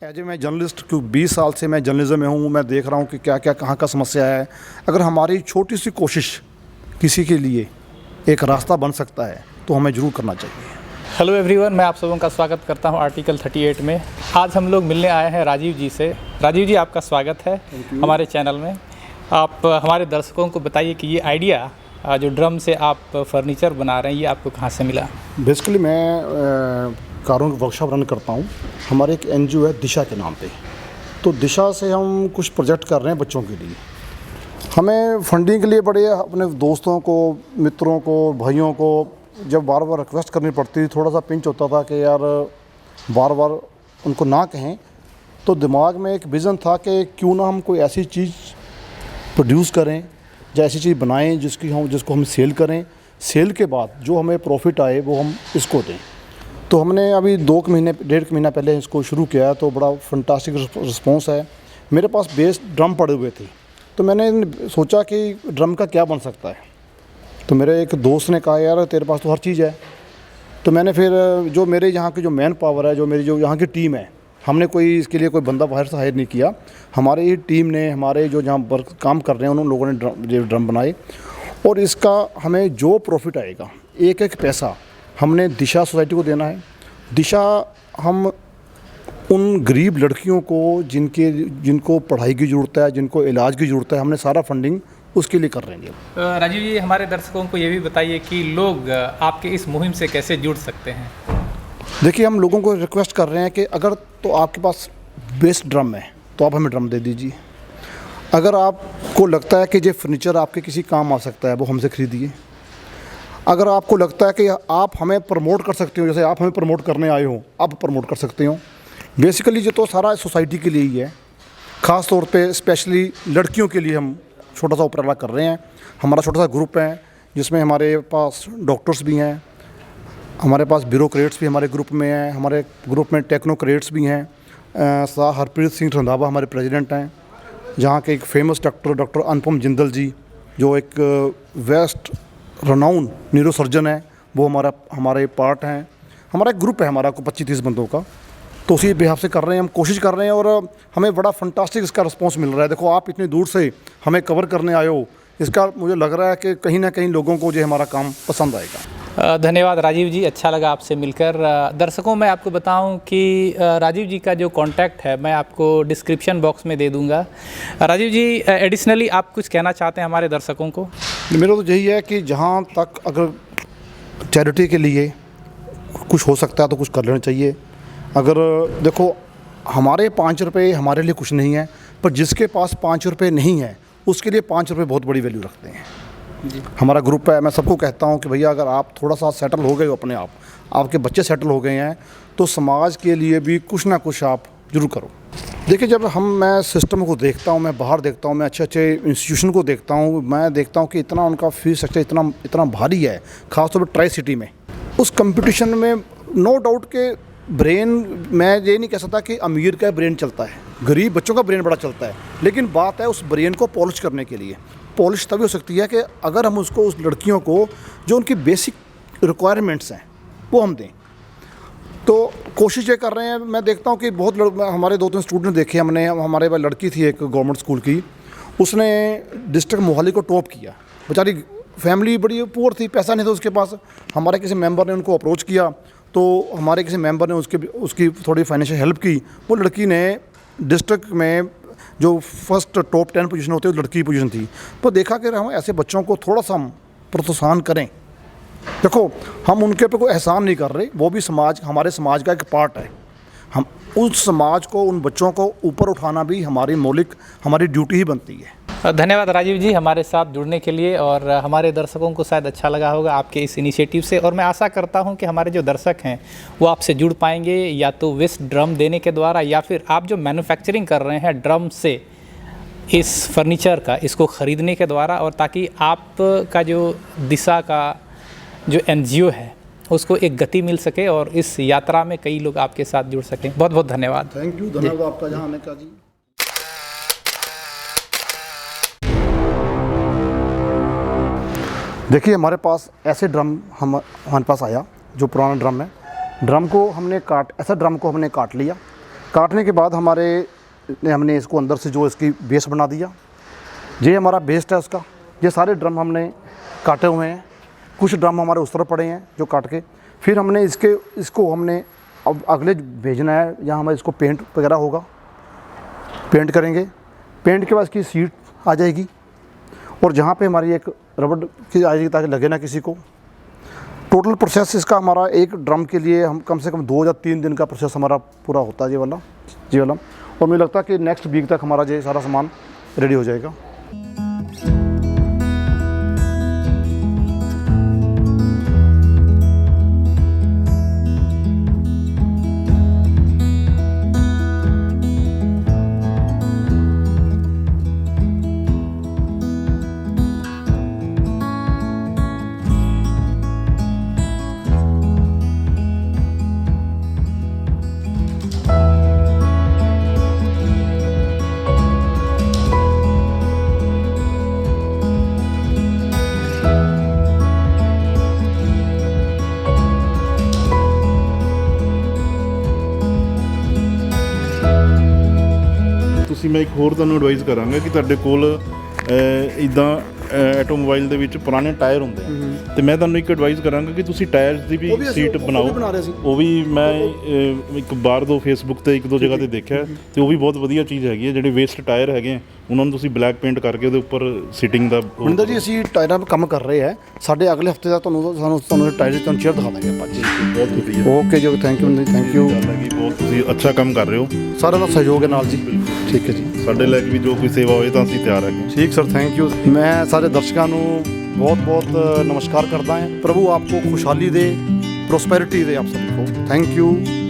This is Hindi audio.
एज ए मैं जर्नलिस्ट क्योंकि 20 साल से मैं जर्नलिज्म में हूँ, मैं देख रहा हूँ कि क्या क्या कहाँ का समस्या है। अगर हमारी छोटी सी कोशिश किसी के लिए एक रास्ता बन सकता है तो हमें ज़रूर करना चाहिए। हेलो एवरीवन, मैं आप सबों का स्वागत करता हूं आर्टिकल 38 में। आज हम लोग मिलने आए हैं राजीव जी से। राजीव जी, आपका स्वागत है हमारे चैनल में। आप हमारे दर्शकों को बताइए कि ये आइडिया जो ड्रम से आप फर्नीचर बना रहे हैं, ये आपको कहाँ से मिला? बेसिकली मैं कारों की वर्कशॉप रन करता हूँ। हमारे एक एनजीओ है दिशा के नाम पे। तो दिशा से हम कुछ प्रोजेक्ट कर रहे हैं बच्चों के लिए। हमें फंडिंग के लिए बड़े अपने दोस्तों को, मित्रों को, भाइयों को जब बार बार रिक्वेस्ट करनी पड़ती थी, थोड़ा सा पिंच होता था कि यार बार बार उनको ना कहें। तो दिमाग में एक विज़न था कि क्यों ना हम कोई ऐसी चीज़ प्रोड्यूस करें या ऐसी चीज़ बनाएं जिसको हम सेल करें। सेल के बाद जो हमें प्रॉफिट आए वो हम इसको दें। तो हमने अभी 1.5 महीना पहले इसको शुरू किया है। तो बड़ा फंटास्टिक रिस्पॉन्स है। मेरे पास बेस ड्रम पड़े हुए थे, तो मैंने सोचा कि ड्रम का क्या बन सकता है। तो मेरे एक दोस्त ने कहा, यार तेरे पास तो हर चीज़ है। तो मैंने फिर जो मेरे यहाँ की जो मैन पावर है, जो मेरी जो यहाँ की टीम है, हमने कोई इसके लिए कोई बंदा बाहर से हायर नहीं किया। हमारी ही टीम ने, हमारे जो जहाँ वर्क काम कर रहे हैं उन लोगों ने ड्रम बनाए। और इसका हमें जो प्रॉफिट आएगा, एक एक पैसा हमने दिशा सोसाइटी को देना है। दिशा हम उन गरीब लड़कियों को जिनको पढ़ाई की ज़रूरत है, जिनको इलाज की ज़रूरत है, हमने सारा फंडिंग उसके लिए कर रहे हैं। राजीव जी, हमारे दर्शकों को ये भी बताइए कि लोग आपके इस मुहिम से कैसे जुड़ सकते हैं? देखिए, हम लोगों को रिक्वेस्ट कर रहे हैं कि अगर तो आपके पास बेस्ट ड्रम है तो आप हमें ड्रम दे दीजिए। अगर आपको लगता है कि ये फर्नीचर आपके किसी काम आ सकता है, वो हमसे खरीदिए। अगर आपको लगता है कि आप हमें प्रमोट कर सकते हो, जैसे आप हमें प्रमोट करने आए हो, आप प्रमोट कर सकते हो। बेसिकली ये तो सारा सोसाइटी के लिए ही है। ख़ास तौर पे स्पेशली लड़कियों के लिए हम छोटा सा उपराला कर रहे हैं। हमारा छोटा सा ग्रुप है जिसमें हमारे पास डॉक्टर्स भी हैं, हमारे पास ब्यूरोक्रेट्स भी हमारे ग्रुप में हैं, हमारे ग्रुप में टेक्नोक्रेट्स भी हैं। हरप्रीत सिंह रंधावा हमारे प्रेसिडेंट हैं। जहाँ के एक फेमस डॉक्टर अनुपम जिंदल जी, जो एक वेस्ट रनाउन न्यूरोसर्जन है, वो हमारे पार्ट हैं। हमारा एक ग्रुप है, हमारा को 25-30 बंदों का। तो उसी बेहद से कर रहे हैं, हम कोशिश कर रहे हैं और हमें बड़ा फंटास्टिक इसका रिस्पांस मिल रहा है। देखो, आप इतनी दूर से हमें कवर करने आए हो, इसका मुझे लग रहा है कि कहीं ना कहीं लोगों को जो हमारा काम पसंद आएगा। धन्यवाद राजीव जी, अच्छा लगा आपसे मिलकर। दर्शकों, मैं आपको बताऊं कि राजीव जी का जो कांटेक्ट है मैं आपको डिस्क्रिप्शन बॉक्स में दे दूंगा। राजीव जी, एडिशनली आप कुछ कहना चाहते हैं हमारे दर्शकों को? मेरा तो यही है कि जहाँ तक अगर चैरिटी के लिए कुछ हो सकता है तो कुछ कर लेना चाहिए। अगर देखो, हमारे 5 रुपये हमारे लिए कुछ नहीं है, पर जिसके पास 5 रुपये नहीं है उसके लिए 5 रुपये बहुत बड़ी वैल्यू रखते हैं जी। हमारा ग्रुप है, मैं सबको कहता हूँ कि भैया अगर आप थोड़ा सा सेटल हो गए हो अपने आप, आपके बच्चे सेटल हो गए हैं, तो समाज के लिए भी कुछ ना कुछ आप जरूर करो। देखिए, जब मैं सिस्टम को देखता हूँ, मैं बाहर देखता हूँ, मैं अच्छे इंस्टीट्यूशन को देखता हूँ, मैं देखता हूँ कि इतना उनका फीस स्ट्रक्चर इतना भारी है, ख़ासतौर पर ट्राई सिटी में। उस कंपटीशन में नो डाउट के ब्रेन, मैं ये नहीं कह सकता कि अमीर का ब्रेन चलता है, गरीब बच्चों का ब्रेन बड़ा चलता है। लेकिन बात है उस ब्रेन को पॉलिश करने के लिए। पॉलिश तभी हो सकती है कि अगर हम उसको, उस लड़कियों को जो उनकी बेसिक रिक्वायरमेंट्स हैं वो हम दें। तो कोशिश ये कर रहे हैं। मैं देखता हूँ कि बहुत हमारे 2-3 स्टूडेंट देखे हमने। हमारे पास लड़की थी एक गवर्नमेंट स्कूल की, उसने डिस्ट्रिक्ट मोहाली को टॉप किया। बेचारी फैमिली बड़ी पुअर थी, पैसा नहीं था उसके पास। हमारे किसी मेंबर ने उनको अप्रोच किया, तो हमारे किसी मेंबर ने उसकी थोड़ी फाइनेंशियल हेल्प की। वो लड़की ने डिस्ट्रिक्ट में जो फर्स्ट टॉप 10 पोजीशन होती है, लड़की की पोजीशन थी। तो देखा कि हम ऐसे बच्चों को थोड़ा सा हम प्रोत्साहन करें। देखो, हम उनके पे कोई एहसान नहीं कर रहे, वो भी हमारे समाज का एक पार्ट है। हम उस समाज को, उन बच्चों को ऊपर उठाना भी हमारी ड्यूटी ही बनती है। धन्यवाद राजीव जी हमारे साथ जुड़ने के लिए। और हमारे दर्शकों को शायद अच्छा लगा होगा आपके इस इनिशिएटिव से। और मैं आशा करता हूं कि हमारे जो दर्शक हैं वो आपसे जुड़ पाएंगे, या तो वेस्ट ड्रम देने के द्वारा, या फिर आप जो मैन्युफैक्चरिंग कर रहे हैं ड्रम से इस फर्नीचर का, इसको ख़रीदने के द्वारा, और ताकि आपका जो दिशा का जो एनजीओ है उसको एक गति मिल सके और इस यात्रा में कई लोग आपके साथ जुड़ सकें। बहुत बहुत धन्यवाद। थैंक यू, धन्यवाद आपका यहाँ आने का जी। देखिए, हमारे पास ऐसे ड्रम हमारे पास आया जो पुराना ड्रम है। ड्रम को हमने काट लिया। काटने के बाद हमने इसको अंदर से जो इसकी बेस बना दिया। ये हमारा बेस्ट है उसका। ये सारे ड्रम हमने काटे हुए हैं, कुछ ड्रम हमारे उस तरफ पड़े हैं जो काट के, फिर हमने इसको हमने अब अगले भेजना है, यहाँ हमें इसको पेंट वगैरह होगा, पेंट करेंगे। पेंट के बाद इसकी सीट आ जाएगी और जहाँ पे हमारी एक रबड़ की आ जाएगी ताकि लगे ना किसी को। टोटल प्रोसेस इसका हमारा एक ड्रम के लिए हम कम से कम 2 या 3 दिन का प्रोसेस हमारा पूरा होता है ये वाला। और मुझे लगता है कि नेक्स्ट वीक तक हमारा ये सारा सामान रेडी हो जाएगा। ਮੈਂ ਇੱਕ ਹੋਰ ਤੁਹਾਨੂੰ ਐਡਵਾਈਸ ਕਰਾਂਗਾ ਕਿ ਤੁਹਾਡੇ ਕੋਲ ਇਦਾਂ ਆਟੋਮੋਬਾਈਲ ਦੇ ਵਿੱਚ ਪੁਰਾਣੇ ਟਾਇਰ ਹੁੰਦੇ ਆ, ਤੇ ਮੈਂ ਤੁਹਾਨੂੰ ਇੱਕ ਐਡਵਾਈਸ ਕਰਾਂਗਾ ਕਿ ਤੁਸੀਂ ਟਾਇਰਸ ਦੀ ਵੀ ਸੀਟ ਬਣਾਓ। ਉਹ ਵੀ ਮੈਂ ਇੱਕ ਬਾਹਰ ਦੋ ਫੇਸਬੁੱਕ ਤੇ ਇੱਕ ਦੋ ਜਗ੍ਹਾ ਤੇ ਦੇਖਿਆ, ਤੇ ਉਹ ਵੀ ਬਹੁਤ ਵਧੀਆ ਚੀਜ਼ ਹੈਗੀ ਹੈ। ਜਿਹੜੇ ਵੇਸਟ ਟਾਇਰ ਹੈਗੇ ਉਹਨਾਂ ਨੂੰ ਤੁਸੀਂ ਬਲੈਕ ਪੇਂਟ ਕਰਕੇ ਉਹਦੇ ਉੱਪਰ ਸੀਟਿੰਗ ਦਾ। ਮਨਿੰਦਰ ਜੀ ਅਸੀਂ ਟਾਇਰਾਂ 'ਤੇ ਕੰਮ ਕਰ ਰਹੇ ਹੈ, ਸਾਡੇ ਅਗਲੇ ਹਫਤੇ ਦਾ ਤੁਹਾਨੂੰ ਟਾਇਰ ਦੀ ਚੇਅਰ ਦਿਖਾ ਦਾਂਗੇ ਆਪਾਂ ਜੀ। ਬਹੁਤ ਵਧੀਆ, ਓਕੇ ਜੀ, ਥੈਂਕ ਯੂ ਮਨਿੰਦਰ ਜੀ, ਥੈਂਕ ਯੂ। ਬਹੁਤ ਤੁਸੀਂ ਅੱਛਾ ਕੰਮ ਕਰ ਰਹੇ ਹੋ, ਸਾਰਾ ਦਾ ਸਹਿਯੋਗ ਹੈ ਨਾਲ ਜੀ। ਠੀਕ ਹੈ ਜੀ, ਸਾਡੇ ਲਈ ਵੀ ਜੋ ਕੋਈ ਸੇਵਾ ਹੋਏ ਤਾਂ ਅਸੀਂ ਤਿਆਰ ਹੈਗੇ। ਠੀਕ ਸਰ, ਥੈਂਕ ਯੂ। ਮੈਂ ਸਾਰੇ ਦਰਸ਼ਕਾਂ ਨੂੰ ਬਹੁਤ ਨਮਸਕਾਰ ਕਰਦਾ ਹਾਂ। ਪ੍ਰਭੂ ਆਪਕੋ ਖੁਸ਼ਹਾਲੀ ਦੇ, ਪ੍ਰੋਸਪੈਰਿਟੀ ਦੇ ਆਪ ਸਭ को। Thank you.